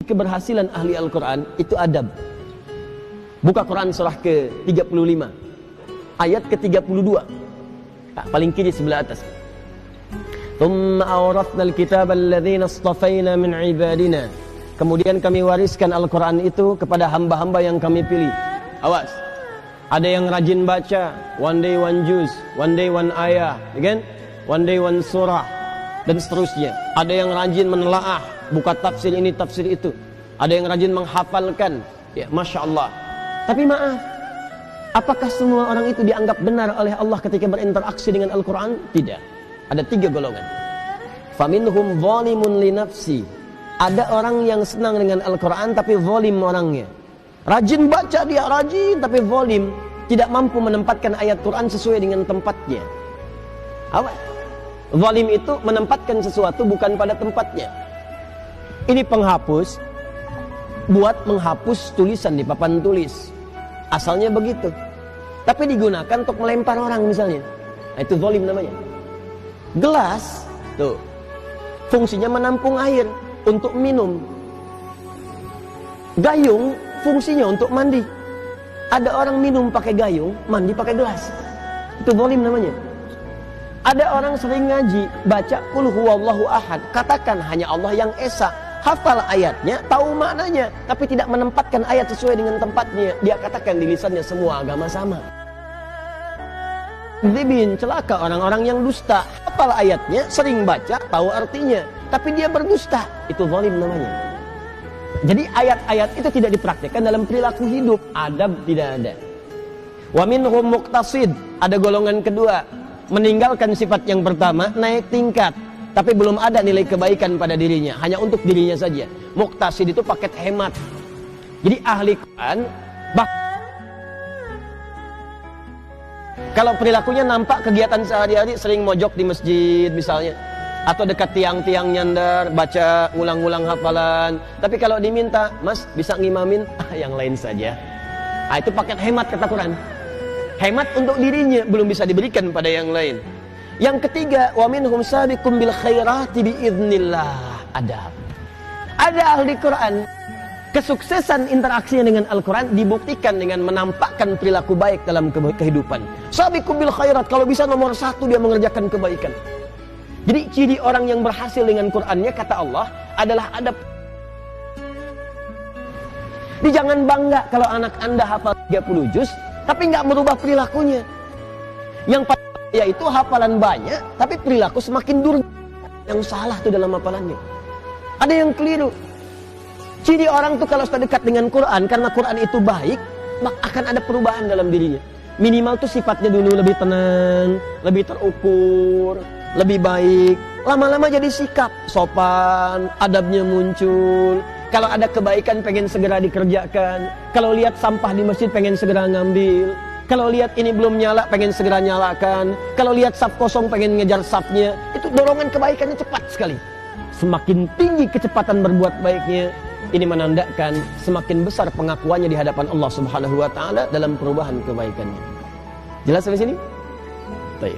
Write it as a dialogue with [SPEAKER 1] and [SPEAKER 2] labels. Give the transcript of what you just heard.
[SPEAKER 1] keberhasilan ahli Al-Quran itu adab. Buka Quran surah ke-35 ayat ke-32, paling kiri sebelah atas. Thumma awrathna al-kitaba alladhina istafayna min ibadina. Kemudian kami wariskan Al-Quran itu kepada hamba-hamba yang kami pilih. Awas, ada yang rajin baca, one day one juz, one day one ayah, kan? One day one surah, dan seterusnya. Ada yang rajin menelaah, buka tafsir ini, tafsir itu. Ada yang rajin menghafalkan, ya, Masya Allah. Tapi maaf, apakah semua orang itu dianggap benar oleh Allah ketika berinteraksi dengan Al-Quran? Tidak. Ada 3 golongan. Faminhum zalimun li nafsi. Ada orang yang senang dengan Al-Quran tapi zalim orangnya. Rajin baca dia, rajin, tapi zalim. Tidak mampu menempatkan ayat Quran sesuai dengan tempatnya. Apa? Zalim itu menempatkan sesuatu bukan pada tempatnya. Ini penghapus, buat menghapus tulisan di papan tulis. Asalnya begitu, tapi digunakan untuk melempar orang misalnya. Nah, itu zalim namanya. Gelas, tuh, fungsinya menampung air untuk minum. Gayung fungsinya untuk mandi. Ada orang minum pakai gayung, mandi pakai gelas. Itu zalim namanya. Ada orang sering ngaji, baca qul huwallahu ahad, katakan hanya Allah yang esa. Hafal ayatnya, tahu maknanya, tapi tidak menempatkan ayat sesuai dengan tempatnya. Dia katakan di lisannya semua agama sama. Dzibin, celaka orang-orang yang dusta. Hafal ayatnya, sering baca, tahu artinya, tapi dia berdusta. Itu zalim namanya. Jadi ayat-ayat itu tidak dipraktikkan dalam perilaku hidup. Adab tidak ada. Wa minhum muqtasid, ada golongan kedua, meninggalkan sifat yang pertama, naik tingkat. Tapi belum ada nilai kebaikan pada dirinya, hanya untuk dirinya saja. Muqtasid itu paket hemat. Jadi ahli Quran, kalau perilakunya nampak kegiatan sehari-hari sering mojok di masjid misalnya, atau dekat tiang-tiang nyandar, baca ulang-ulang hafalan. Tapi kalau diminta, Mas bisa ngimamin, yang lain saja. Nah, itu paket hemat kata Quran. Hemat untuk dirinya, belum bisa diberikan pada yang lain. Yang ketiga, wa minhum sabiqum bil khairati biiznillah. Adab. Ada ahli Quran, kesuksesan interaksinya dengan Al-Quran dibuktikan dengan menampakkan perilaku baik dalam kehidupan. Sabiqum bil khairat, kalau bisa nomor 1 dia mengerjakan kebaikan. Jadi ciri orang yang berhasil dengan Qurannya, kata Allah, adalah adab. Jadi jangan bangga kalau anak Anda hafal 30 juz, tapi nggak merubah perilakunya. Yang yaitu hafalan banyak, tapi perilaku semakin durjana. Yang salah tuh dalam hafalannya. Ada yang keliru. Ciri orang tuh kalau sudah dekat dengan Quran, karena Quran itu baik, maka akan ada perubahan dalam dirinya. Minimal tuh sifatnya dulu lebih tenang, lebih terukur, lebih baik. Lama-lama jadi sikap, sopan, adabnya muncul. Kalau ada kebaikan pengen segera dikerjakan. Kalau lihat sampah di masjid pengen segera ngambil. Kalau lihat ini belum nyala, pengen segera nyalakan. Kalau lihat saf kosong, pengen ngejar safnya. Itu dorongan kebaikannya cepat sekali. Semakin tinggi kecepatan berbuat baiknya, ini menandakan semakin besar pengakuannya di hadapan Allah Subhanahu wa Ta'ala dalam perubahan kebaikannya. Jelas sampai sini? Baik.